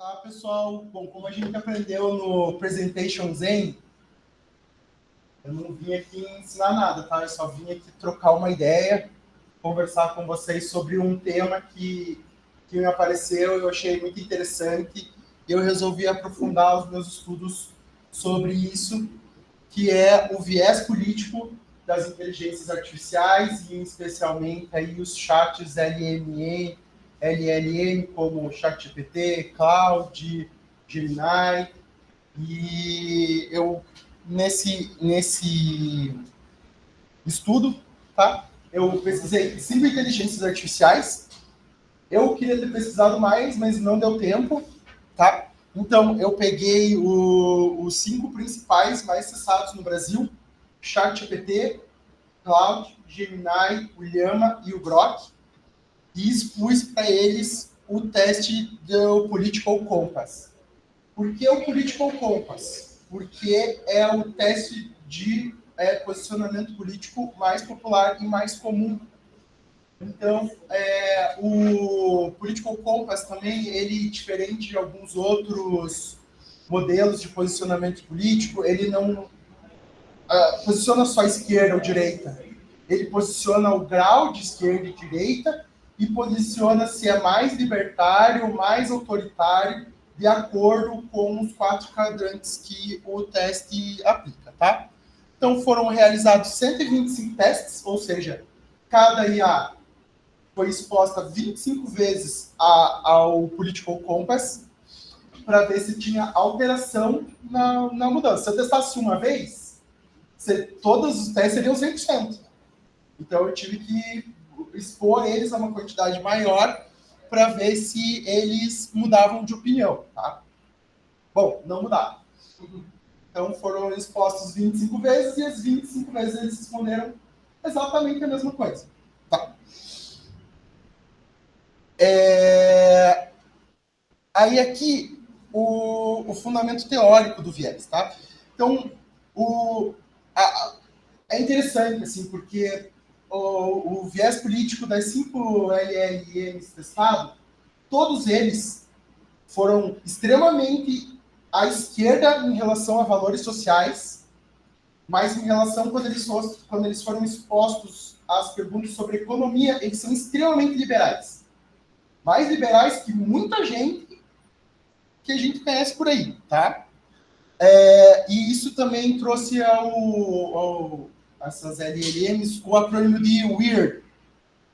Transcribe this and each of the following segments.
Tá, pessoal? Bom, como a gente aprendeu no Presentation Zen, eu não vim aqui ensinar nada, tá? Eu só vim aqui trocar uma ideia, conversar com vocês sobre um tema que me apareceu, eu achei muito interessante, e eu resolvi aprofundar os meus estudos sobre isso, que é o viés político das inteligências artificiais, e especialmente aí os chats LLM, como o ChatGPT, Claude, Gemini, e eu, nesse estudo, tá? Eu pesquisei 5 inteligências artificiais. Eu queria ter pesquisado mais, mas não deu tempo, tá? Então, eu peguei os 5 principais mais acessados no Brasil: ChatGPT, Claude, Gemini, o Llama e o Grok, e expus para eles o teste do Political Compass. Por que o Political Compass? Porque é o teste de posicionamento político mais popular e mais comum. Então, o Political Compass também, ele, diferente de alguns outros modelos de posicionamento político, ele não posiciona só esquerda ou direita. Ele posiciona o grau de esquerda e direita e posiciona se é mais libertário, mais autoritário, de acordo com os 4 quadrantes que o teste aplica, tá? Então, foram realizados 125 testes, ou seja, cada IA foi exposta 25 vezes ao Political Compass para ver se tinha alteração na mudança. Se eu testasse uma vez, todos os testes seriam 100%. Então, eu tive que expor eles a uma quantidade maior para ver se eles mudavam de opinião, tá? Bom, não mudaram. Então, foram expostos 25 vezes e as 25 vezes eles responderam exatamente a mesma coisa. Tá? Aí, aqui, o fundamento teórico do viés, tá? Então, é interessante, assim, porque o viés político das 5 LLMs testados, todos eles foram extremamente à esquerda em relação a valores sociais, mas em relação quando eles foram expostos às perguntas sobre economia, eles são extremamente liberais. Mais liberais que muita gente que a gente conhece por aí, tá? E isso também trouxe essas LLMs o acrônimo de WEIRD.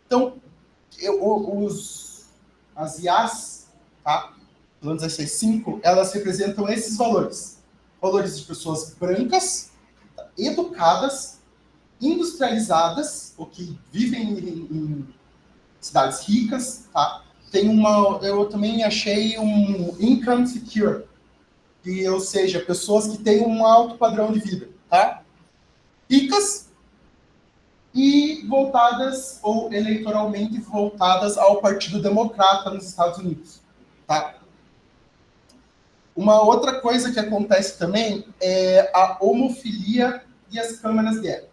Então, as IAs, tá? Pelo menos essas 5, elas representam esses valores. Valores de pessoas brancas, educadas, industrializadas, ou que vivem em cidades ricas, tá? Eu também achei um income secure, ou seja, pessoas que têm um alto padrão de vida, tá? Ricas e voltadas, ou eleitoralmente voltadas ao Partido Democrata nos Estados Unidos, tá? Uma outra coisa que acontece também é a homofilia e as câmaras de eco.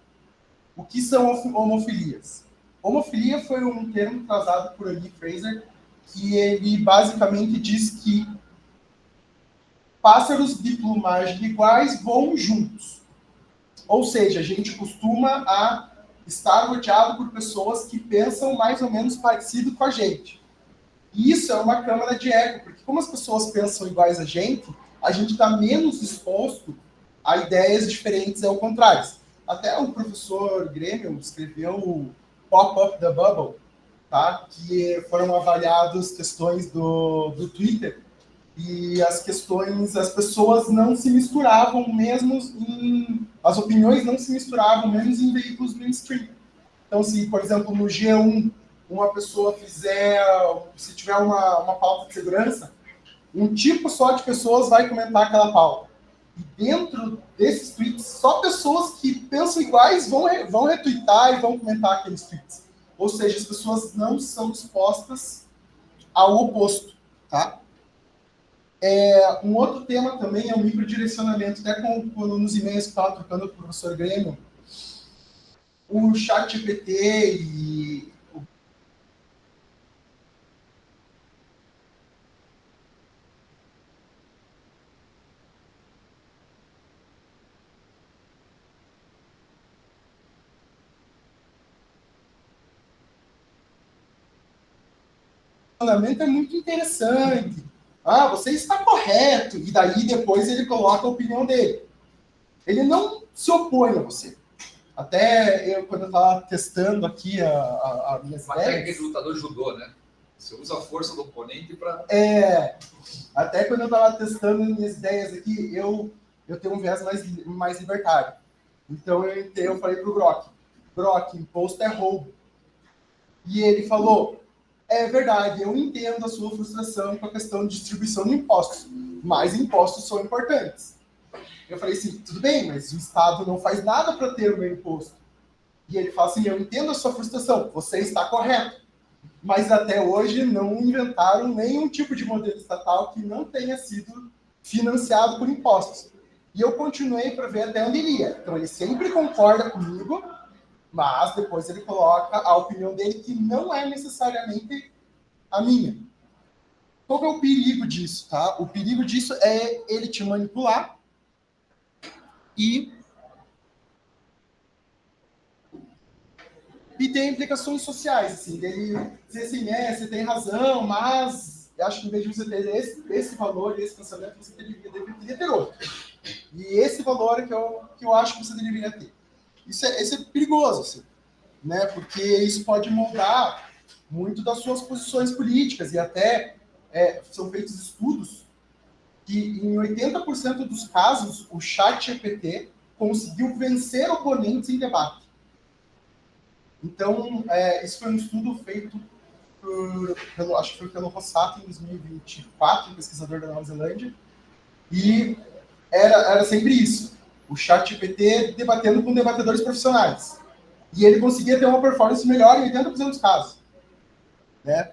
O que são homofilias? Homofilia foi um termo trazado por Lee Fraser, que ele basicamente diz que pássaros de plumagem iguais voam juntos. Ou seja, a gente costuma a estar rodeado por pessoas que pensam mais ou menos parecido com a gente. E isso é uma câmara de eco, porque como as pessoas pensam iguais a gente está menos exposto a ideias diferentes ao contrário. Até o professor Grêmio escreveu o Pop-Up the Bubble, tá? Que foram avaliadas questões do Twitter, e as pessoas não se misturavam mesmo as opiniões não se misturavam menos em veículos mainstream. Então, se, por exemplo, no G1, uma pessoa se tiver uma pauta de segurança, um tipo só de pessoas vai comentar aquela pauta. E dentro desses tweets, só pessoas que pensam iguais vão retweetar e vão comentar aqueles tweets. Ou seja, as pessoas não são expostas ao oposto, tá? Um outro tema também é o microdirecionamento, até nos e-mails que estava trocando com o professor Grêmio, o ChatGPT e o... é muito interessante. Ah, você está correto. E daí depois ele coloca a opinião dele. Ele não se opõe a você. Até eu, quando eu estava testando aqui a minhas ideias... Uma técnica de lutador judô, né? Você usa a força do oponente para... Até quando eu estava testando minhas ideias aqui, eu tenho um viés mais libertário. Então eu falei para o Brock, imposto é roubo. E ele falou, é verdade, eu entendo a sua frustração com a questão de distribuição de impostos, mas impostos são importantes. Eu falei assim, tudo bem, mas o Estado não faz nada para ter o meu imposto. E ele fala assim, eu entendo a sua frustração, você está correto. Mas até hoje não inventaram nenhum tipo de modelo estatal que não tenha sido financiado por impostos. E eu continuei para ver até onde ele ia. Então ele sempre concorda comigo, mas depois ele coloca a opinião dele que não é necessariamente a minha. Qual que é o perigo disso, tá? O perigo disso é ele te manipular e tem implicações sociais, assim, dele dizer assim, você tem razão, mas eu acho que em vez de você ter esse valor, esse pensamento, você deveria ter outro. E esse valor é que eu acho que você deveria ter. Isso é perigoso, assim, né? Porque isso pode moldar muito das suas posições políticas e até são feitos estudos que em 80% dos casos o ChatGPT conseguiu vencer oponentes em debate. Então, isso foi um estudo feito acho que foi pelo Rossato em 2024, um pesquisador da Nova Zelândia, e era sempre isso, o ChatGPT debatendo com debatedores profissionais. E ele conseguia ter uma performance melhor em 80% dos casos. Né?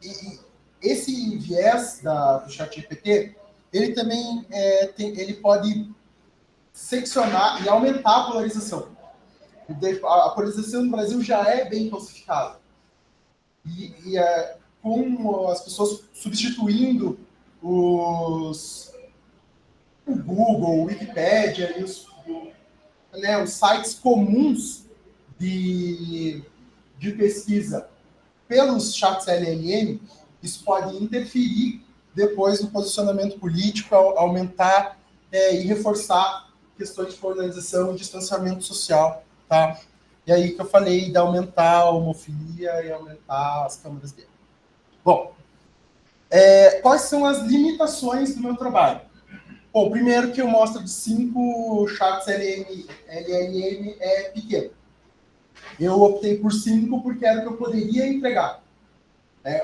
E esse viés do ChatGPT, ele também ele pode seccionar e aumentar a polarização. A polarização no Brasil já é bem falsificada. E com as pessoas substituindo o Google, o Wikipedia e os sites comuns de pesquisa pelos chats LLM, isso pode interferir depois no posicionamento político, aumentar e reforçar questões de polarização e distanciamento social, tá? E aí que eu falei de aumentar a homofilia e aumentar as câmaras dele. Bom, quais são as limitações do meu trabalho? Bom, primeiro que eu mostro de 5 chats LLM é pequeno. Eu optei por 5 porque era o que eu poderia entregar.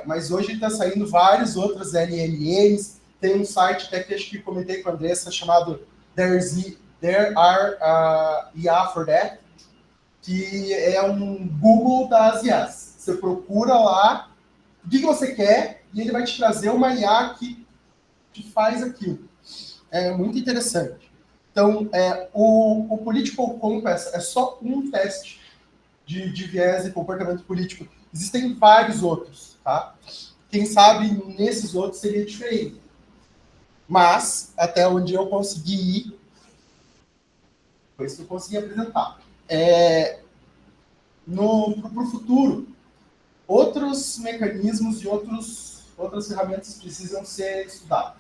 Mas hoje está saindo vários outros LLMs. Tem um site até que acho que comentei com a Andressa chamado There Are IA for That, que é um Google das IAs. Você procura lá o que você quer e ele vai te trazer uma IA que faz aquilo. É muito interessante. Então, o Political Compass é só um teste de viés e comportamento político. Existem vários outros, tá? Quem sabe nesses outros seria diferente. Mas, até onde eu consegui ir, foi isso que eu consegui apresentar. Para o futuro, outros mecanismos e outras ferramentas precisam ser estudadas.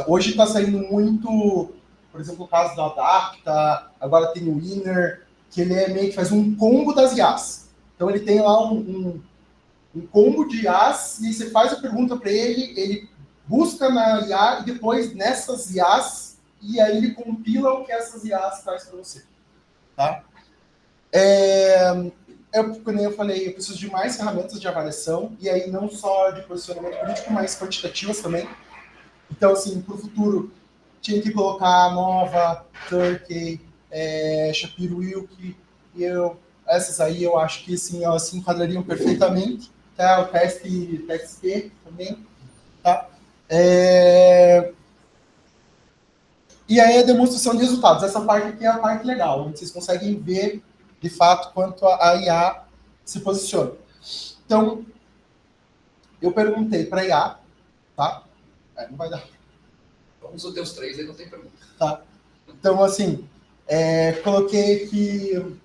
Hoje está saindo muito, por exemplo, o caso da Adapta, agora tem o Winner, que ele meio que faz um combo das IAs. Então ele tem lá um combo de IAs, e você faz a pergunta para ele busca na IA e depois nessas IAs, e aí ele compila o que essas IAs traz para você. Tá? Como eu falei, eu preciso de mais ferramentas de avaliação, e aí não só de posicionamento político, mas quantitativas também. Então, assim, para o futuro, tinha que colocar a Nova, Turkey, Shapiro-Wilk, e essas aí eu acho que sim, elas se enquadrariam perfeitamente. Tá? O teste T também. Tá? E aí a demonstração de resultados. Essa parte aqui é a parte legal, onde vocês conseguem ver, de fato, quanto a IA se posiciona. Então, eu perguntei para a IA, tá? Não vai dar. Vamos os teus 3, aí não tem pergunta. Tá. Então, assim, coloquei que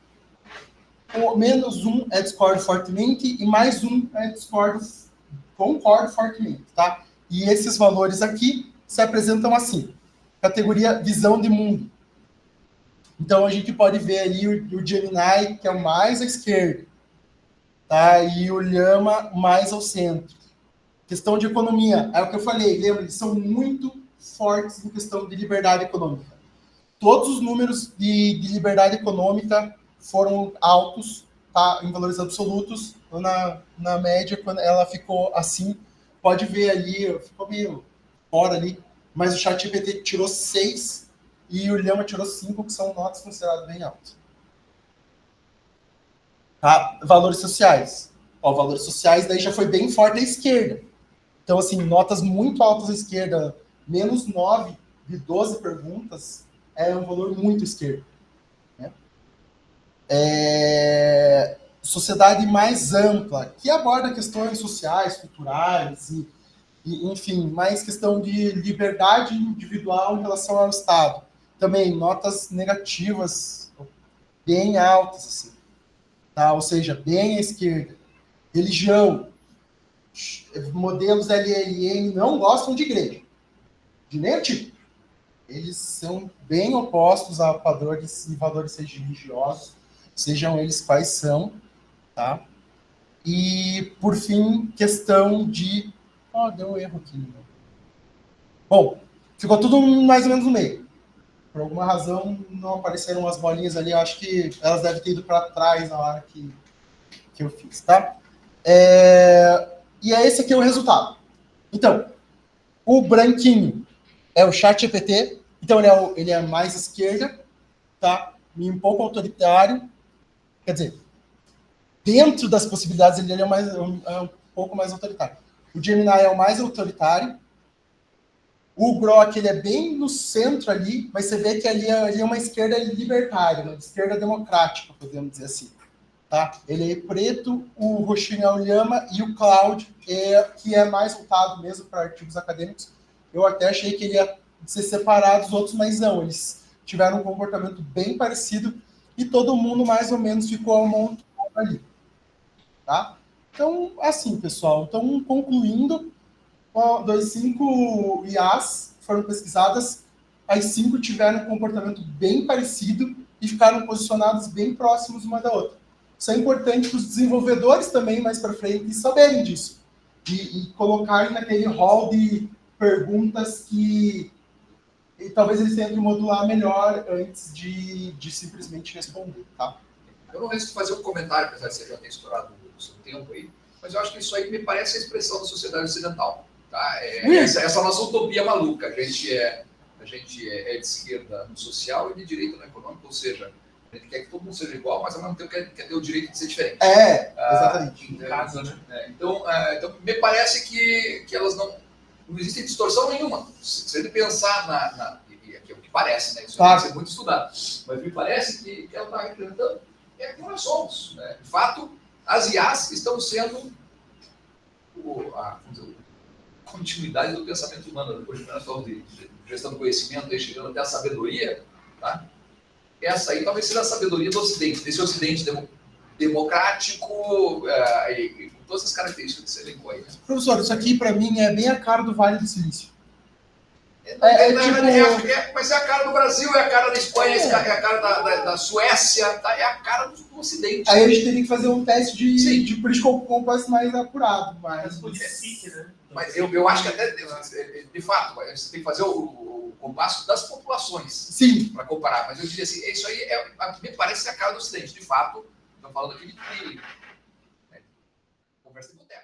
o menos 1 é discordo fortemente e mais 1 é concordo fortemente, tá? E esses valores aqui se apresentam assim. Categoria visão de mundo. Então, a gente pode ver ali o Gemini, que é o mais à esquerda, tá? E o Llama mais ao centro. Questão de economia, é o que eu falei, lembra? Eles são muito fortes em questão de liberdade econômica. Todos os números de liberdade econômica foram altos, tá? Em valores absolutos, na média, quando ela ficou assim, pode ver ali, ficou meio fora ali, mas o ChatGPT tirou 6 e o Llama tirou 5, que são notas consideradas bem altas. Tá? Valores sociais. Ó, valores sociais daí já foi bem forte à esquerda. Então, assim, notas muito altas à esquerda, menos 9 de 12 perguntas, é um valor muito esquerdo. Né? Sociedade mais ampla, que aborda questões sociais, culturais, enfim, mais questão de liberdade individual em relação ao Estado. Também notas negativas bem altas, assim, tá? Ou seja, bem à esquerda. Religião, modelos LLM não gostam de igreja, de nenhum tipo. Eles são bem opostos a padrões e valores religiosos, sejam eles quais são, tá? E, por fim, questão de... deu um erro aqui. Bom, ficou tudo mais ou menos no meio. Por alguma razão, não apareceram as bolinhas ali. Eu acho que elas devem ter ido para trás na hora que eu fiz, tá? E esse aqui é o resultado. Então, o branquinho é o ChatGPT. Então, ele é mais esquerda, tá? E um pouco autoritário. Quer dizer, dentro das possibilidades, ele é um pouco mais autoritário. O Gemini é o mais autoritário. O Grok, ele é bem no centro ali, mas você vê que ali é uma esquerda libertária, uma esquerda democrática, podemos dizer assim. Tá? Ele é preto, o roxinho é o Llama e o Cloud, que é mais voltado mesmo para artigos acadêmicos. Eu até achei que ele ia ser separado dos outros, mas não, eles tiveram um comportamento bem parecido e todo mundo mais ou menos ficou ao monte ali. Tá? Então, assim, pessoal, então, concluindo, 5 IAs foram pesquisadas, as 5 tiveram um comportamento bem parecido e ficaram posicionadas bem próximos uma da outra. Isso é importante para os desenvolvedores também, mais para frente, saberem disso. E colocarem naquele hall de perguntas que talvez eles tenham que modular melhor antes de simplesmente responder. Tá? Eu não resisto fazer um comentário, apesar de você já ter estourado o seu tempo aí, mas eu acho que isso aí me parece a expressão da sociedade ocidental. Tá? Essa nossa utopia maluca. A gente é de esquerda no social e de direita no econômico, ou seja, a gente quer que todo mundo seja igual, mas ao mesmo tempo quer ter o direito de ser diferente. Exatamente. Então, me parece que elas não existe distorção nenhuma. Se ele pensar e aqui é o que parece, né? Isso tem que ser muito estudado. Mas me parece que ela está representando que nós somos. Né? De fato, as IAs estão sendo a continuidade do pensamento humano. Depois de nós falamos de gestão do conhecimento, chegando até a sabedoria, tá? Essa aí talvez seja a sabedoria do Ocidente, desse Ocidente democrático e com todas as características que você elencou aí. Né? Professor, isso aqui para mim é bem a cara do Vale do Silício. Mas é a cara do Brasil, é a cara da Espanha, é a cara da Suécia, tá? É a cara do Ocidente. Aí a gente teria que fazer um teste de político compass mais apurado. Mas eu acho que até, de fato, você tem que fazer o compasso das populações. Sim. Para comparar. Mas eu diria assim, isso aí me parece ser a cara do Ocidente. De fato, estamos falando aqui de conversa de boteco.